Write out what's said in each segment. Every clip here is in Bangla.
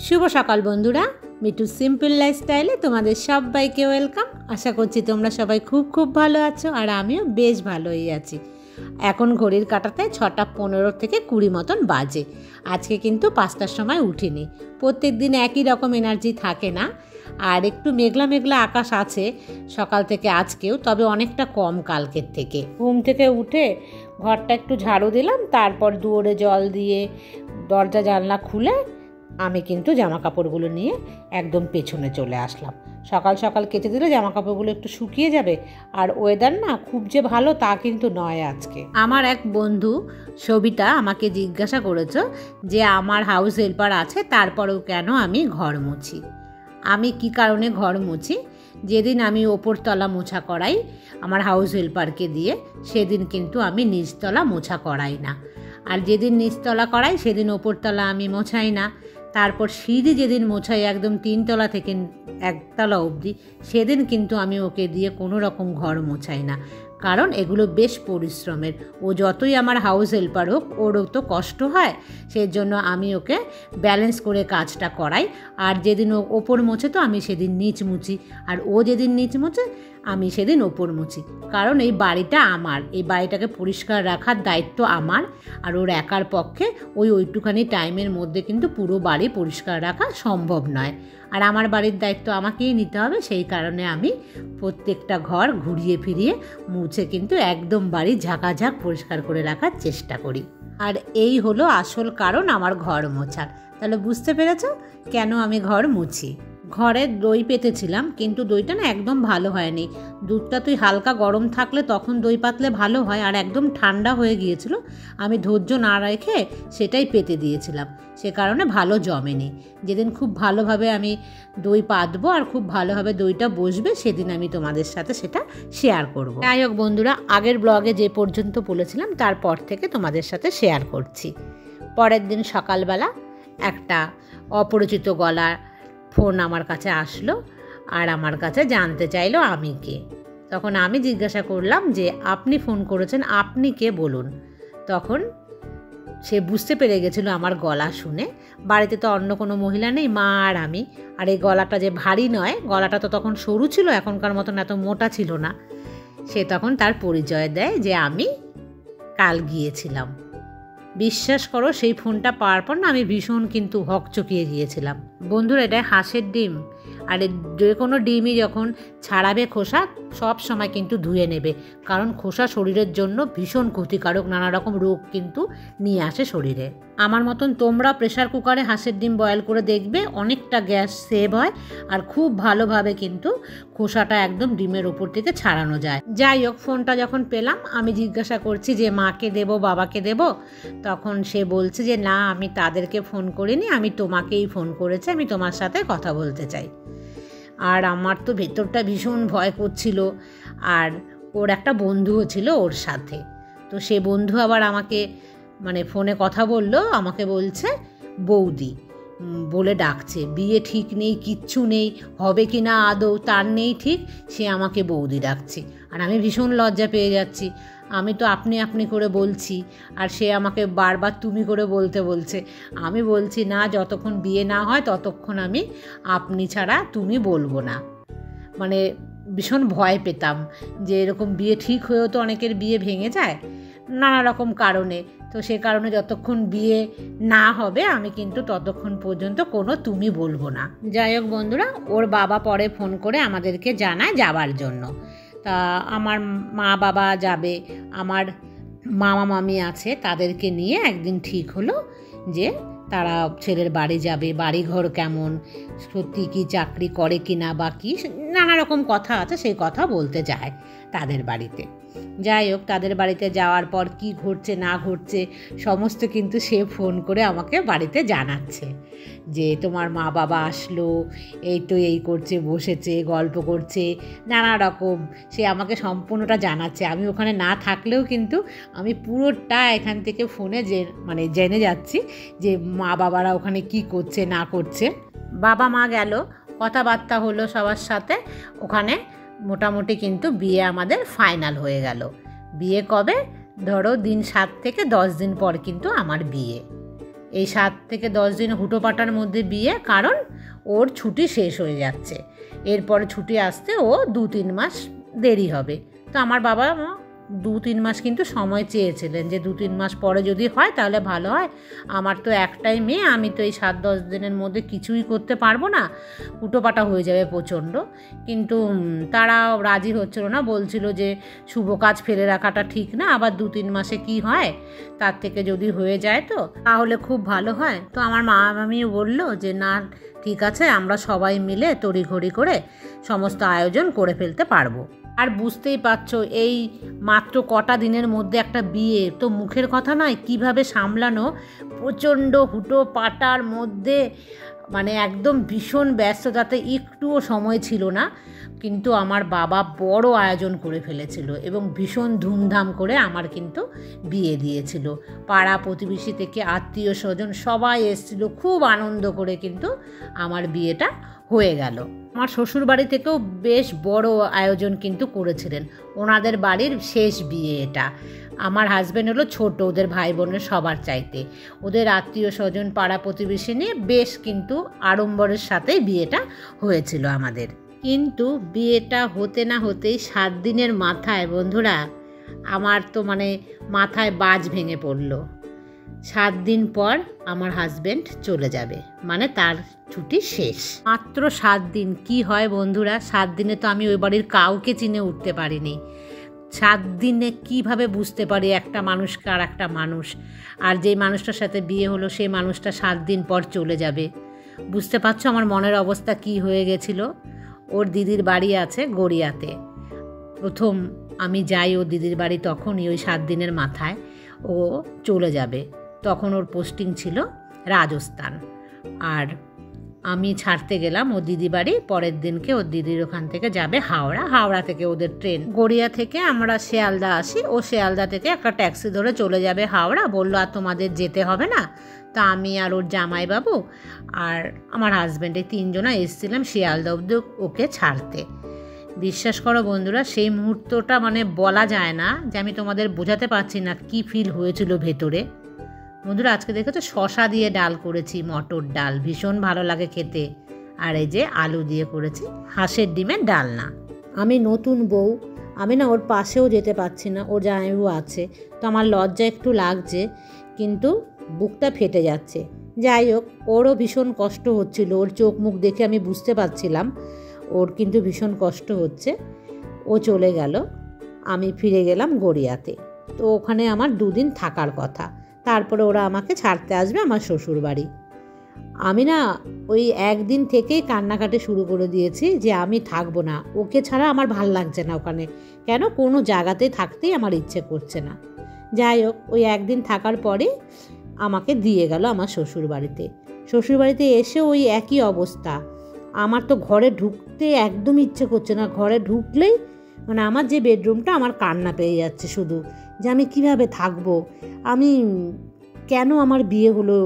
শুভ সকাল বন্ধুরা, মিঠু সিম্পল লাইফস্টাইলে তোমাদের সবাইকে ওয়েলকাম। আশা করছি তোমরা সবাই খুব খুব ভালো আছো, আর আমিও বেশ ভালোই আছি। এখন ঘড়ির কাঁটাতে 6:15 থেকে 20 মতন বাজে। আজকে কিন্তু 5টার সময় উঠিনি। প্রত্যেক দিন একই রকম এনার্জি থাকে না, আর একটু মেঘলা মেঘলা আকাশ আছে সকাল থেকে আজকেও, তবে অনেকটা কম কালকের থেকে। ঘুম থেকে উঠে ঘরটা একটু ঝাড়ু দিলাম, তারপর দুয়ারে জল দিয়ে দরজা জানলা খুলে আমি কিন্তু জামা কাপড়গুলো নিয়ে একদম পেছনে চলে আসলাম। সকাল সকাল কেচে দিলে জামা কাপড়গুলো একটু শুকিয়ে যাবে, আর ওয়েদার না খুব যে ভালো তা কিন্তু নয় আজকে। আমার এক বন্ধু সবিতা আমাকে জিজ্ঞাসা করেছে যে আমার হাউস হেল্পার আছে, তারপরেও কেন আমি ঘর মুছি। আমি কি কারণে ঘর মুছি, যেদিন আমি ওপরতলা মোছা করাই আমার হাউস হেল্পারকে দিয়ে, সেদিন কিন্তু আমি নিচতলা মোছা করাই না। আর যেদিন নিচতলা করাই সেদিন ওপরতলা আমি মোছাই না। তারপর সিঁড়ি যেদিন মোছাই একদম 3তলা থেকে 1তলা অবধি, সেদিন কিন্তু আমি ওকে দিয়ে কোনো রকম ঘর মোছাই না, কারণ এগুলো বেশ পরিশ্রমের। ও যতই আমার হাউস হেল্পার হোক, ওরও তো কষ্ট হয়, সেই জন্য আমি ওকে ব্যালেন্স করে কাজটা করাই। আর যেদিন ও ওপর মোছে তো আমি সেদিন নিচ মুছি, আর ও যেদিন নিচ মোছে আমি সেদিন ওপর মুছি। কারণ এই বাড়িটা আমার, এই বাড়িটাকে পরিষ্কার রাখার দায়িত্ব আমার, আর ওর একার পক্ষে ওইটুখানি টাইমের মধ্যে কিন্তু পুরো বাড়ি পরিষ্কার রাখা সম্ভব নয়। আর আমার বাড়ির দায়িত্ব আমাকেই নিতে হবে, সেই কারণে আমি প্রত্যেকটা ঘর ঘুরিয়ে ফিরিয়ে মুছে কিন্তু একদম বাড়ি ঝাঁকাঝাঁক পরিষ্কার করে রাখার চেষ্টা করি। আর এই হলো আসল কারণ আমার ঘর মোছার। তাহলে বুঝতে পেরেছো কেন আমি ঘর মুছি। ঘরে দই পেতেছিলাম, কিন্তু দইটা না একদম ভালো হয়নি। দুধটা তুই হালকা গরম থাকলে তখন দই পাতলে ভালো হয়, আর একদম ঠান্ডা হয়ে গিয়েছিল। আমি ধৈর্য না রেখে সেটাই পেতে দিয়েছিলাম, সে কারণে ভালো জমেনি। যেদিন খুব ভালোভাবে আমি দই পাতবো আর খুব ভালোভাবে দইটা বসবে, সেদিন আমি তোমাদের সাথে সেটা শেয়ার করব। যাই হোক বন্ধুরা, আগের ব্লগে যে পর্যন্ত বলেছিলাম তারপর থেকে তোমাদের সাথে শেয়ার করছি। পরের দিন সকালবেলা একটা অপরিচিত গলার ফোন আমার কাছে আসলো, আর আমার কাছে জানতে চাইলো আমি কে। তখন আমি জিজ্ঞাসা করলাম যে আপনি ফোন করেছেন, আপনি কে বলুন। তখন সে বুঝতে পেরে গেছিলো আমার গলা শুনে। বাড়িতে তো অন্য কোনো মহিলা নেই, মা আর আমি। আর এই গলাটা যে ভারী নয়, গলাটা তো তখন সরু ছিল, এখনকার মতন এত মোটা ছিল না। সে তখন তার পরিচয় দেয় যে আমি কাল গিয়েছিলাম। বিশ্বাস করো, সেই ফোনটা পাওয়ার পর না আমি ভীষণ কিন্তু হকচকিয়ে গিয়েছিলাম। বন্ধুরা, এটা হাঁসের ডিম, আর যে কোনো ডিমই যখন ছাড়াবে খোসা, সব সময় কিন্তু ধুয়ে নেবে, কারণ খোসা শরীরের জন্য ভীষণ ক্ষতিকারক, নানা রকম রোগ কিন্তু নিয়ে আসে শরীরে। আমার মতন তোমরা প্রেশার কুকারে হাঁসের ডিম বয়েল করে দেখবে, অনেকটা গ্যাস সেভ হয়, আর খুব ভালোভাবে কিন্তু খোসাটা একদম ডিমের ওপর থেকে ছাড়ানো যায়। যাই হোক, ফোনটা যখন পেলাম আমি জিজ্ঞাসা করছি যে মাকে দেব, বাবাকে দেব। তখন সে বলছে যে না, আমি তাদেরকে ফোন করিনি, আমি তোমাকেই ফোন করেছি, আমি তোমার সাথে কথা বলতে চাই। আর আমার তো ভেতরটা ভীষণ ভয় করছিল, আর ওর একটা বন্ধুও ছিল ওর সাথে। তো সে বন্ধু আবার আমাকে ফোনে কথা বললো, আমাকে বলছে বৌদি বলে ডাকছে। বিয়ে ঠিক নেই, কিচ্ছু নেই, হবে কি না আদৌ তার নেই ঠিক, সে আমাকে বৌদি ডাকছে। আর আমি ভীষণ লজ্জা পেয়ে যাচ্ছি। আমি তো আপনি আপনি করে বলছি, আর সে আমাকে বারবার তুমি করে বলতে বলছে। আমি বলছি না, যতক্ষণ বিয়ে না হয় ততক্ষণ আমি আপনি ছাড়া তুমি বলবো না। ভীষণ ভয় পেতাম যে এরকম বিয়ে ঠিক হয়েও তো অনেকের বিয়ে ভেঙে যায় নানা রকম কারণে। তো সে কারণে যতক্ষণ বিয়ে না হবে আমি কিন্তু ততক্ষণ পর্যন্ত কোনো তুমি বলবো না। যাই হোক বন্ধুরা, ওর বাবা পরে ফোন করে আমাদেরকে জানায় যাবার জন্য। তা আমার মা বাবা যাবে, আমার মামা মামি আছে, তাদেরকে নিয়ে একদিন ঠিক হলো যে তারা ছেলের বাড়ি যাবে, বাড়িঘর কেমন, সত্যি কি চাকরি করে কি না, বা কি নানা রকম কথা আছে, সেই কথা বলতে যায় তাদের বাড়িতে। যাই হোক, তাদের বাড়িতে যাওয়ার পর কি ঘটছে না ঘটছে সমস্ত কিন্তু সে ফোন করে আমাকে বাড়িতে জানাচ্ছে যে তোমার মা বাবা আসলো, এই তো এই করছে, বসেছে, গল্প করছে, নানা রকম সে আমাকে সম্পূর্ণটা জানাচ্ছে। আমি ওখানে না থাকলেও কিন্তু আমি পুরোটা এখান থেকে ফোনে জেনে যাচ্ছি যে মা বাবারা ওখানে কি করছে না করছে। বাবা মা গেল, কথাবার্তা হলো সবার সাথে। ওখানে মোটামুটি কিন্তু বিয়ে আমাদের ফাইনাল হয়ে গেল। বিয়ে কবে? ধরো দিন 7 থেকে 10 দিন পর কিন্তু আমার বিয়ে। এই 7 থেকে 10 দিন হুটোপাটার মধ্যে বিয়ে, কারণ ওর ছুটি শেষ হয়ে যাচ্ছে। এরপরে ছুটি আসতে ও 2-3 মাস দেরি হবে। তো আমার বাবা 2-3 মাস কিন্তু সময় চেয়েছিলেন যে 2-3 মাস পরে যদি হয় তাহলে ভালো হয়। আমার তো একটাই মেয়ে, আমি তো এই 7-10 দিনের মধ্যে কিছুই করতে পারবো না, হুটোপাটা হয়ে যাবে প্রচণ্ড। কিন্তু তারা রাজি হচ্ছিল না, বলছিল যে শুভ কাজ ফেলে রাখাটা ঠিক না, আবার 2-3 মাসে কি হয়, তার থেকে যদি হয়ে যায় তো তাহলে খুব ভালো হয়। তো আমার মা মামিও বললো যে না ঠিক আছে, আমরা সবাই মিলে তড়িঘড়ি করে সমস্ত আয়োজন করে ফেলতে পারবো। আর বুঝতেই পারছো এই মাত্র কটা দিনের মধ্যে একটা বিয়ে, তো মুখের কথা নয়, কিভাবে সামলানো, প্রচণ্ড হুটো পাটার মধ্যে, মানে একদম ভীষণ ব্যস্ততাতে একটুও সময় ছিল না। কিন্তু আমার বাবা বড় আয়োজন করে ফেলেছিল এবং ভীষণ ধুমধাম করে আমার কিন্তু বিয়ে দিয়েছিল। পাড়া প্রতিবেশী থেকে আত্মীয় স্বজন সবাই এসেছিল, খুব আনন্দ করে কিন্তু আমার বিয়েটা হয়ে গেল। আমার শ্বশুরবাড়ি থেকেও বেশ বড় আয়োজন কিন্তু করেছিলেন, ওনাদের বাড়ির শেষ বিয়ে এটা। আমার হাজব্যান্ড হলো ছোট ওদের ভাই বোনের সবার চাইতে, ওদের আত্মীয় স্বজন পাড়া প্রতিবেশী নিয়ে বেশ কিন্তু আড়ম্বরের সাথেই বিয়েটা হয়েছিল আমাদের। কিন্তু বিয়েটা হতে না হতেই 7 দিনের মাথায় বন্ধুরা আমার তো মানে মাথায় বাজ ভেঙে পড়লো। 7 দিন পর আমার হাজব্যান্ড চলে যাবে, মানে তার ছুটি শেষ। মাত্র 7 দিন, কি হয় বন্ধুরা, 7 দিনে তো আমি ওই বাড়ির কাউকে চিনে উঠতে পারিনি। 7 দিনে কিভাবে বুঝতে পারি একটা মানুষকে আর একটা মানুষ, আর যেই মানুষটার সাথে বিয়ে হলো সেই মানুষটা 7 দিন পর চলে যাবে। বুঝতে পারছো আমার মনের অবস্থা কি হয়ে গেছিল। ওর দিদির বাড়ি আছে গড়িয়াতে, প্রথম আমি যাই ওর দিদির বাড়ি, তখনই ওই 7 দিনের মাথায় ও চলে যাবে। তখন ওর পোস্টিং ছিল রাজস্থান, আর আমি ছাড়তে গেলাম ওর দিদি বাড়ি। পরের দিনকে ওর দিদির ওখান থেকে যাবে হাওড়া, হাওড়া থেকে ওদের ট্রেন, গড়িয়া থেকে আমরা শিয়ালদা আসি, ও শিয়ালদা থেকে একটা ট্যাক্সি ধরে চলে যাবে হাওড়া। বললো আর তোমাদের যেতে হবে না। তা আমি আর ওর জামাইবাবু আর আমার হাজব্যান্ড এই 3 জনা এসেছিলাম শিয়ালদা অবধি ওকে ছাড়তে। বিশ্বাস করো বন্ধুরা, সেই মুহূর্তটা মানে বলা যায় না, যে আমি তোমাদের বোঝাতে পারছি না কি ফিল হয়েছিল ভেতরে। বন্ধুরা আজকে দেখেছো শশা দিয়ে ডাল করেছি, মটর ডাল, ভীষণ ভালো লাগে খেতে। আর এই যে আলু দিয়ে করেছি হাঁসের ডিমের ডালনা। আমি নতুন বউ, আমি না ওর পাশেও যেতে পারছি না, ওর জামাইবাবু আছে, তো আমার লজ্জা একটু লাগছে, কিন্তু বুকটা ফেটে যাচ্ছে। যাই হোক, ওরও ভীষণ কষ্ট হচ্ছিল, ওর চোখ মুখ দেখে আমি বুঝতে পারছিলাম ওর কিন্তু ভীষণ কষ্ট হচ্ছে। ও চলে গেল, আমি ফিরে গেলাম গড়িয়াতে। তো ওখানে আমার 2 দিন থাকার কথা, তারপরে ওরা আমাকে ছাড়তে আসবে আমার শ্বশুর বাড়ি। আমি না ওই একদিন থেকেই কান্নাকাটি শুরু করে দিয়েছি যে আমি থাকবো না, ওকে ছাড়া আমার ভাল লাগছে না ওখানে, কেন কোনো জায়গাতেই থাকতেই আমার ইচ্ছে করছে না। যাই হোক, ওই একদিন থাকার পরে আমাকে দিয়ে গেল আমার শ্বশুরবাড়িতে। শ্বশুরবাড়িতে এসে ওই একই অবস্থা, আমার তো ঘরে ঢুকতে একদম ইচ্ছে করছে না। ঘরে ঢুকলেই মানে আমার যে বেডরুমটা, আমার কান্না পেয়ে যাচ্ছে শুধু, যে আমি কিভাবে থাকবো, আমি কেন আমার বিয়ে হলো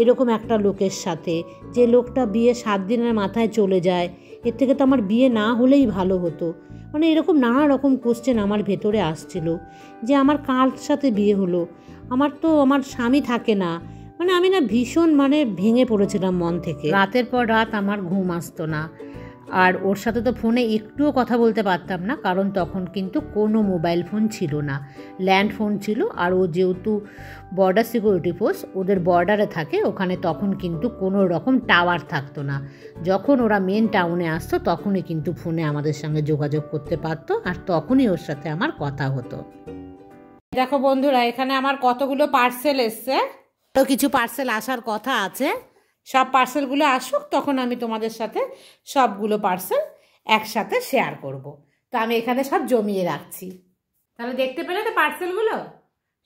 এরকম একটা লোকের সাথে, যে লোকটা বিয়ে 7 দিনের মাথায় চলে যায়, এর থেকে তো আমার বিয়ে না হলেই ভালো হতো। মানে এরকম নানা রকম কোশ্চেন আমার ভেতরে আসছিল, যে আমার কার সাথে বিয়ে হলো, আমার তো আমার স্বামী থাকে না। মানে আমি না ভীষণ মানে ভেঙে পড়েছিলাম মন থেকে। রাতের পর রাত আমার ঘুম আসতো না, আর ওর সাথে তো ফোনে একটুও কথা বলতে পারতাম না, কারণ তখন কিন্তু কোনো মোবাইল ফোন ছিল না, ল্যান্ড ফোন ছিল। আর ও যেহেতু বর্ডার সিকিউরিটি ফোর্স, ওদের বর্ডারে থাকে, ওখানে তখন কিন্তু কোনো রকম টাওয়ার থাকতো না। যখন ওরা মেন টাউনে আসতো তখনই কিন্তু ফোনে আমাদের সঙ্গে যোগাযোগ করতে পারতো, আর তখনই ওর সাথে আমার কথা হতো। দেখো বন্ধুরা, এখানে আমার কতগুলো পার্সেল এসছে, আরও কিছু পার্সেল আসার কথা আছে। সব পার্সেলগুলো আসুক, তখন আমি তোমাদের সাথে সবগুলো পার্সেল একসাথে শেয়ার করব। তো আমি এখানে সব জমিয়ে রাখছি, তাহলে দেখতে পেলে তো পার্সেলগুলো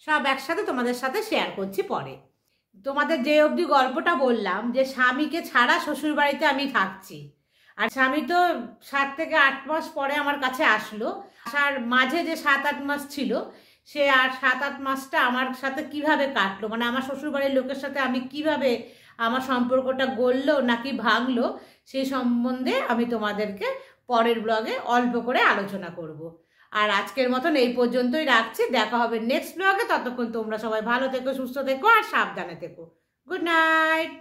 সব একসাথে তোমাদের সাথে শেয়ার করছি পরে। তোমাদের যে অবধি গল্পটা বললাম যে স্বামীকে ছাড়া শ্বশুরবাড়িতে আমি থাকছি, আর স্বামী তো 7 থেকে 8 মাস পরে আমার কাছে আসলো। আসার মাঝে যে 7-8 মাস ছিল, সে আর 7-8 মাসটা আমার সাথে কিভাবে কাটলো, মানে আমার শ্বশুরবাড়ির লোকের সাথে আমি কিভাবে আমার সম্পর্কটা গড়লো নাকি ভাঙলো, সেই সম্বন্ধে আমি তোমাদেরকে পরের ব্লগে অল্প করে আলোচনা করব। আর আজকের মতন এই পর্যন্তই রাখছি, দেখা হবে নেক্সট ব্লগে। ততক্ষণ তোমরা সবাই ভালো থেকো, সুস্থ থেকো আর সাবধানে থেকো। Good night.